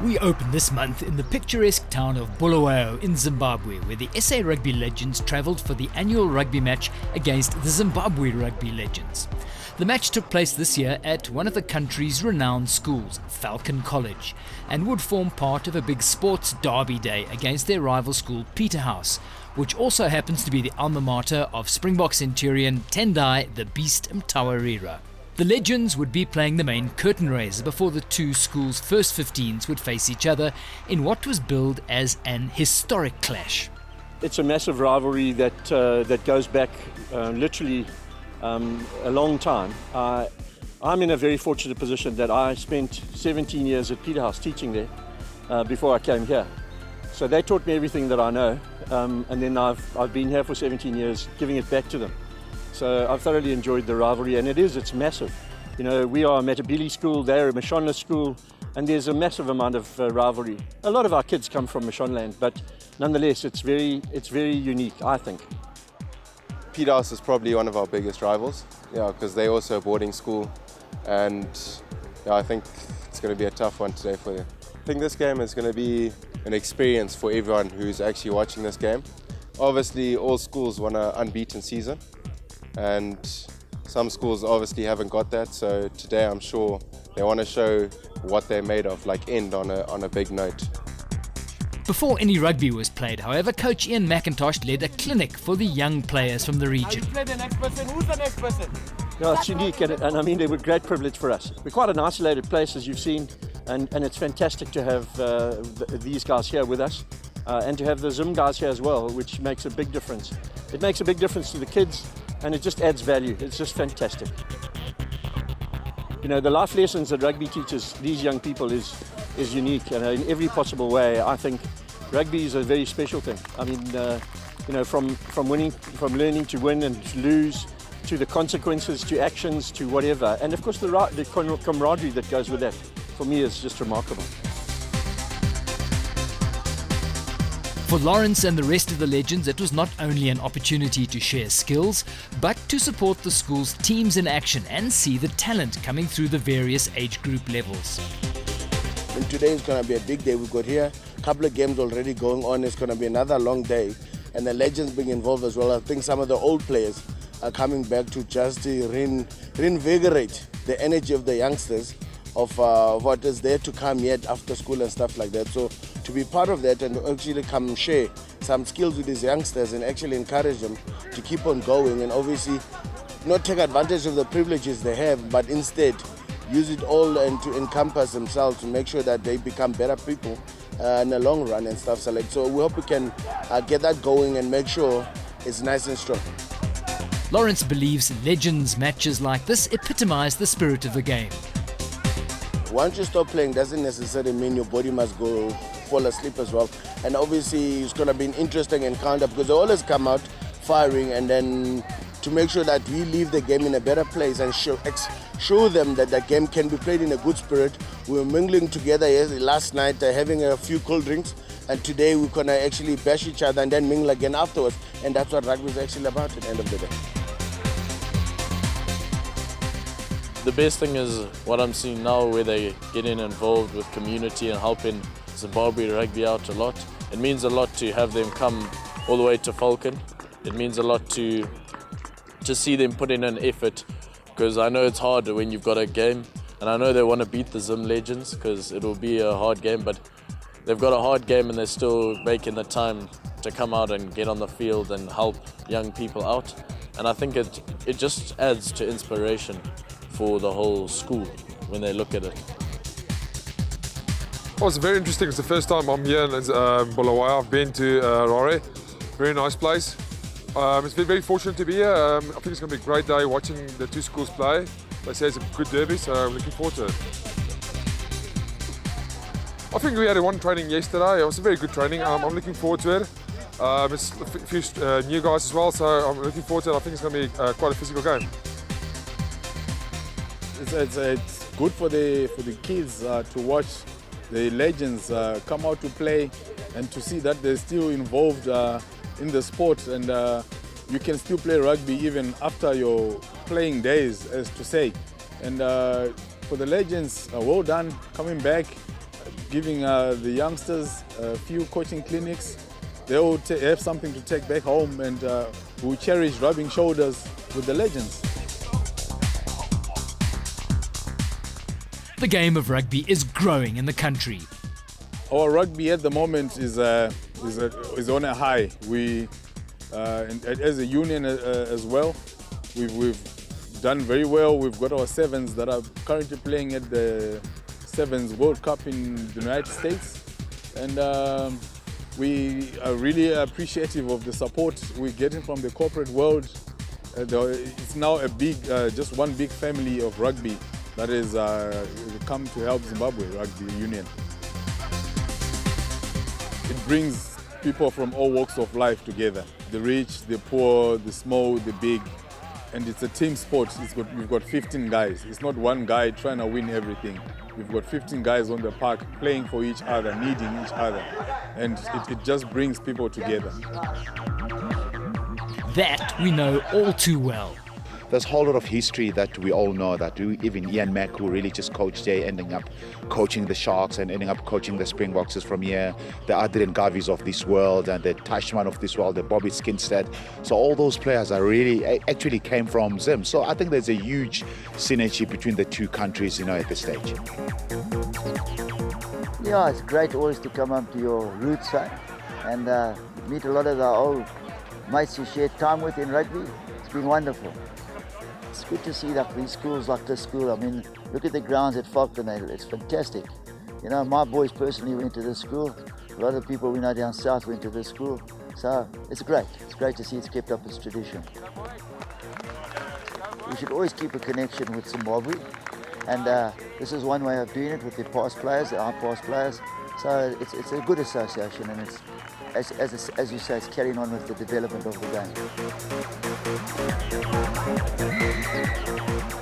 We open this month in the picturesque town of Bulawayo in Zimbabwe, where the SA Rugby Legends travelled for the annual rugby match against the Zimbabwe Rugby Legends. The match took place this year at one of the country's renowned schools, Falcon College, and would form part of a big sports derby day against their rival school Peterhouse, which also happens to be the alma mater of Springbok centurion Tendai the Beast Mtawarira. The Legends would be playing the main curtain raiser before the two schools' first 15s would face each other in what was billed as an historic clash. It's a massive rivalry that goes back literally a long time. I'm in a very fortunate position that I spent 17 years at Peterhouse teaching there before I came here. So they taught me everything that I know, and then I've been here for 17 years giving it back to them. So I've thoroughly enjoyed the rivalry, and it's massive. You know, we are a Matabele school, they're a Mashonla school, and there's a massive amount of rivalry. A lot of our kids come from Mashonland, but nonetheless, it's very unique, I think. Peterhouse is probably one of our biggest rivals, because they're also a boarding school, and I think it's going to be a tough one today for them. I think this game is going to be an experience for everyone who's actually watching this game. Obviously, all schools want an unbeaten season, and some schools obviously haven't got that, so today I'm sure they want to show what they're made of, like end on a big note. Before any rugby was played, however, Coach MCINTOSH led a clinic for the young players from the region. Play the next person. Who's the next person? Yeah, it's unique, and I mean, they were a great privilege for us. We're quite an isolated place, as you've seen, and it's fantastic to have these guys here with us, and to have the Zim guys here as well, which makes a big difference. It makes a big difference to the kids, and it just adds value. It's just fantastic. You know, the life lessons that rugby teaches these young people is unique, and in every possible way. I think rugby is a very special thing. I mean, you know, from learning to win and to lose, to the consequences, to actions, to whatever, and of course the camaraderie that goes with that, for me, is just remarkable. For Lawrence and the rest of the Legends, it was not only an opportunity to share skills, but to support the school's teams in action and see the talent coming through the various age group levels. And today is going to be a big day. We've got here a couple of games already going on. It's going to be another long day, and the Legends being involved as well. I think some of the old players are coming back to just reinvigorate the energy of the youngsters of what is there to come yet after school and stuff like that. So to be part of that and actually come share some skills with these youngsters and actually encourage them to keep on going, and obviously not take advantage of the privileges they have, but instead use it all and to encompass themselves to make sure that they become better people in the long run and stuff. So we hope we can get that going and make sure it's nice and strong. Lawrence believes Legends matches like this epitomise the spirit of the game. Once you stop playing doesn't necessarily mean your body must go fall asleep as well. And obviously it's going to be an interesting encounter because they always come out firing, and then to make sure that we leave the game in a better place and show them that the game can be played in a good spirit. We were mingling together last night, having a few cold drinks, and today we're going to actually bash each other and then mingle again afterwards. And that's what rugby is actually about at the end of the day. The best thing is what I'm seeing now, where they're getting involved with community and helping Zimbabwe rugby out a lot. It means a lot to have them come all the way to Folcon. It means a lot to see them put in an effort, because I know it's hard when you've got a game, and I know they want to beat the Zim Legends because it will be a hard game, but they've got a hard game and they're still making the time to come out and get on the field and help young people out. And I think it just adds to inspiration for the whole school when they look at it. Oh, it's very interesting. It's the first time I'm here in Bulawayo. I've been to Rare, very nice place. It's been very fortunate to be here. I think it's going to be a great day watching the two schools play. They say it's a good derby, so I'm looking forward to it. I think we had one training yesterday. It was a very good training. I'm looking forward to it. It's a few new guys as well, so I'm looking forward to it. I think it's going to be quite a physical game. It's good for the kids to watch the Legends come out to play and to see that they're still involved in the sport, and you can still play rugby even after your playing days, as to say. And for the Legends, well done coming back. giving the youngsters a few coaching clinics. They will have something to take back home, and we cherish rubbing shoulders with the legends. The game of rugby is growing in the country. Our rugby at the moment is on a high. We, as a union as well, we've done very well. We've got our sevens that are currently playing at the Sevens World Cup in the United States, and we are really appreciative of the support we're getting from the corporate world. It's now a big, just one big family of rugby that has come to help Zimbabwe Rugby Union. It brings people from all walks of life together. The rich, the poor, the small, the big. And it's a team sport. We've got 15 guys. It's not one guy trying to win everything. We've got 15 guys on the park playing for each other, needing each other. And it just brings people together. That we know all too well. There's a whole lot of history that we all know, that even Ian Mack, who really just coached there, ending up coaching the Sharks and ending up coaching the Springboks from here, the Adrian Gavis of this world and the Tashman of this world, the Bobby Skinstead. So all those players are really actually came from Zim. So I think there's a huge synergy between the two countries, at this stage. Yeah, it's great always to come up to your roots and meet a lot of the old mates you shared time with in rugby. It's been wonderful. It's good to see these schools like this school. I mean, look at the grounds at Folcon. It's fantastic. My boys personally went to this school. A lot of people we know down south went to this school. So it's great. It's great to see it's kept up its tradition. We should always keep a connection with Zimbabwe. And this is one way of doing it with the past players, our past players. So it's a good association, and it's, as you say, it's carrying on with the development of the game.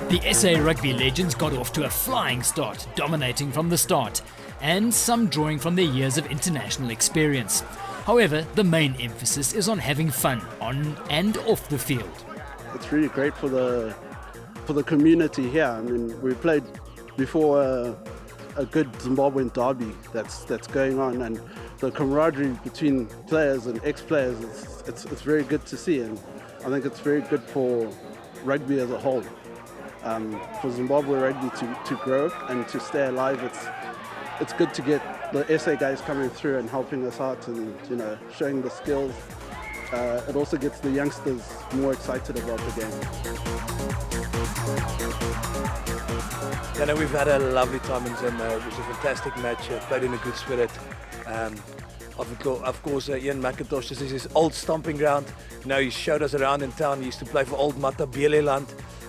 The SA Rugby Legends got off to a flying start, dominating from the start, and some drawing from their years of international experience. However, the main emphasis is on having fun on and off the field. It's really great for the community here. I mean, we played before a good Zimbabwean derby that's going on, and the camaraderie between players and ex-players, it's very good to see, and I think it's very good for rugby as a whole. For Zimbabwe rugby to grow and to stay alive, it's good to get the SA guys coming through and helping us out and showing the skills. It also gets the youngsters more excited about the game. We've had a lovely time in Zim. It was a fantastic match, played in a good spirit. Of course, Ian McIntosh, this is his old stomping ground. He showed us around in town. He used to play for old Matabeleland.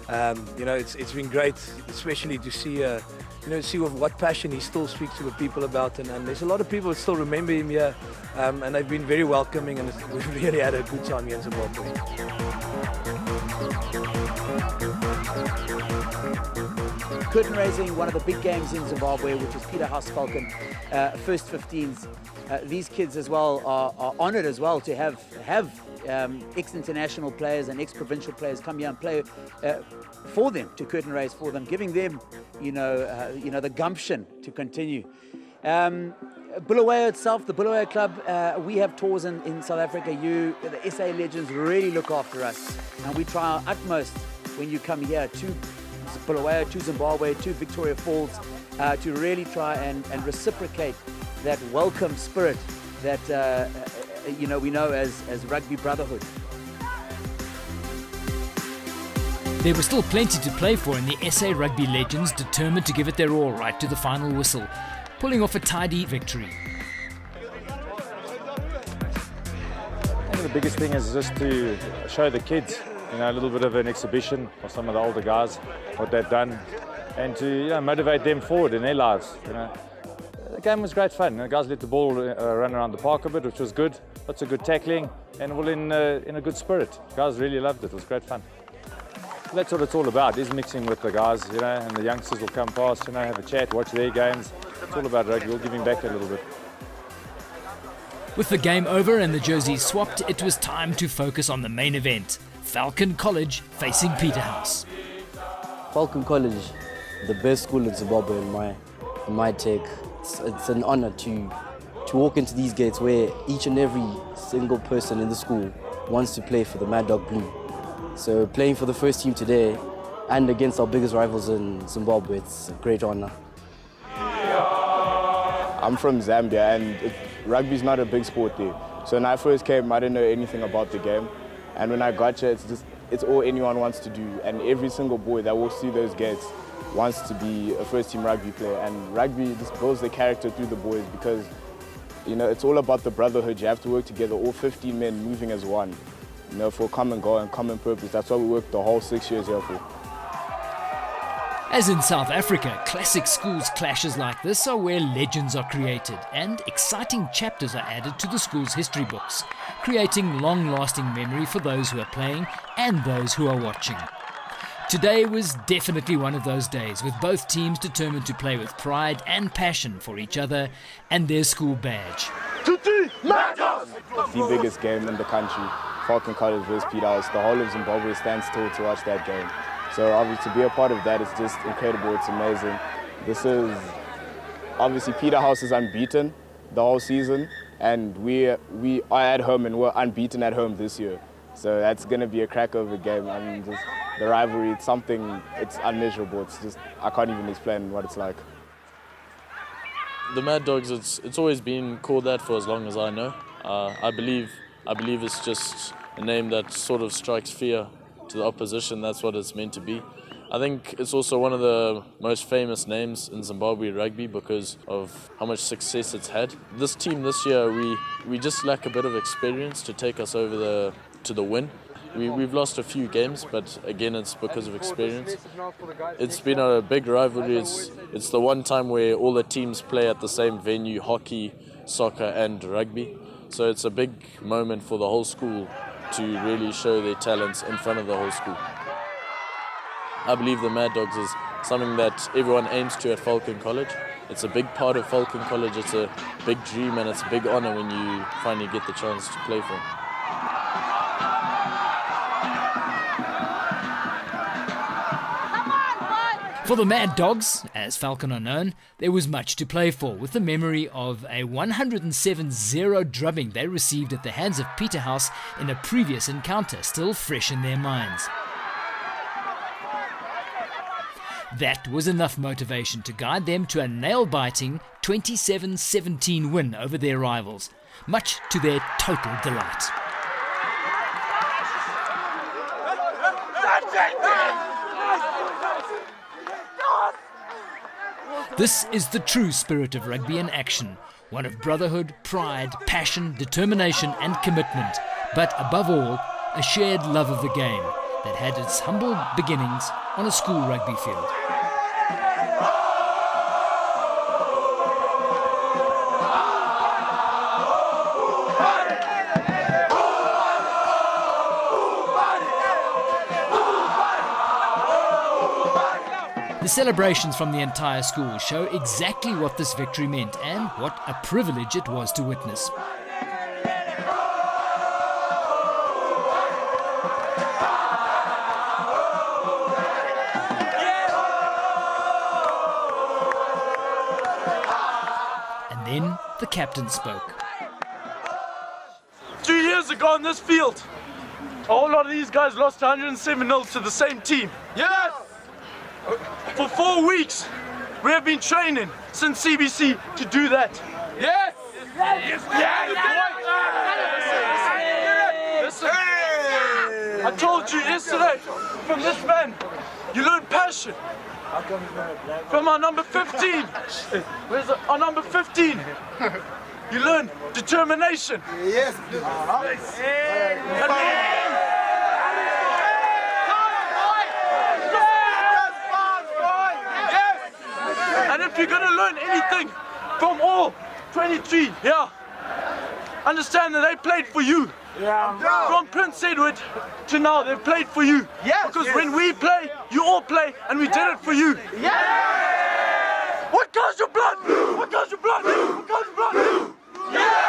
It's been great, especially to see see with what passion he still speaks to the people about, and there's a lot of people that still remember him here, and they've been very welcoming, and we've really had a good time here in Zimbabwe. Curtain raising, one of the big games in Zimbabwe, which is Peterhouse Falcon, first 15s. These kids as well are honoured as well to have ex-international players and ex-provincial players come here and play for them, to curtain raise for them, giving them, the gumption to continue. Bulawayo itself, the Bulawayo club, we have tours in South Africa. The SA Legends really look after us, and we try our utmost when you come here to Bulawayo, to Zimbabwe, to Victoria Falls, to really try and reciprocate that welcome spirit that we know as rugby brotherhood. There was still plenty to play for, and the SA Rugby Legends determined to give it their all right to the final whistle, pulling off a tidy victory. I think the biggest thing is just to show the kids, a little bit of an exhibition of some of the older guys, what they've done, and to motivate them forward in their lives. The game was great fun. The guys let the ball run around the park a bit, which was good. Lots of good tackling, and all in a good spirit. The guys really loved it. It was great fun. That's what it's all about, is mixing with the guys, and the youngsters will come past, have a chat, watch their games. It's all about rugby. We'll give him back a little bit. With the game over and the jerseys swapped, it was time to focus on the main event. Falcon College facing Peterhouse. Falcon College, the best school in Zimbabwe in my take. it's an honour to walk into these gates where each and every single person in the school wants to play for the Mad Dog Blue. So playing for the first team today and against our biggest rivals in Zimbabwe, it's a great honour. I'm from Zambia and rugby's not a big sport there. So when I first came, I didn't know anything about the game. And when I got here, it's all anyone wants to do. And every single boy that walks through those gates wants to be a first team rugby player. And rugby just builds the character through the boys because, you know, it's all about the brotherhood. You have to work together, all 15 men moving as one, you know, for a common goal and common purpose. That's what we worked the whole 6 years here for. As in South Africa, classic schools clashes like this are where legends are created and exciting chapters are added to the school's history books, creating long-lasting memory for those who are playing and those who are watching. Today was definitely one of those days, with both teams determined to play with pride and passion for each other and their school badge. The biggest game in the country, Falcon College versus Peterhouse. The whole of Zimbabwe stands still to watch that game. So obviously to be a part of that is just incredible, it's amazing. This is, obviously Peterhouse is unbeaten the whole season and we are at home and we're unbeaten at home this year. So that's going to be a crack of a game. I mean, just the rivalry, it's something, it's unmeasurable. It's just, I can't even explain what it's like. The Mad Dogs, it's always been called that for as long as I know. I believe it's just a name that sort of strikes fear to the opposition. That's what it's meant to be. I think it's also one of the most famous names in Zimbabwe rugby because of how much success it's had. This team this year, we just lack a bit of experience to take us over to the win. We've lost a few games, but again, it's because of experience. It's been a big rivalry. It's the one time where all the teams play at the same venue, hockey, soccer and rugby. So it's a big moment for the whole school to really show their talents in front of the whole school. I believe the Mad Dogs is something that everyone aims to at Falcon College. It's a big part of Falcon College. It's a big dream and it's a big honor when you finally get the chance to play for them. For the Mad Dogs, as Falcon are known, there was much to play for, with the memory of a 107-0 drubbing they received at the hands of Peterhouse in a previous encounter still fresh in their minds. That was enough motivation to guide them to a nail-biting 27-17 win over their rivals, much to their total delight. This is the true spirit of rugby in action, one of brotherhood, pride, passion, determination and commitment, but above all, a shared love of the game that had its humble beginnings on a school rugby field. The celebrations from the entire school show exactly what this victory meant and what a privilege it was to witness. And then the captain spoke. 2 years ago on this field, a whole lot of these guys lost 107-0 to the same team. Yes! For 4 weeks, we have been training since CBC to do that. Yes! Yes! Listen, I told you yesterday, from this man, you learn passion. From our number 15, where's our number 15? You learn determination. Yes. And if you're going to learn anything from all 23 here, understand that they played for you. Yeah. From Prince Edward to now, they've played for you. Yes, because when we play, you all play, and we did it for you. Yes. What color's your blood? What color's your blood? What color's your blood? Yes.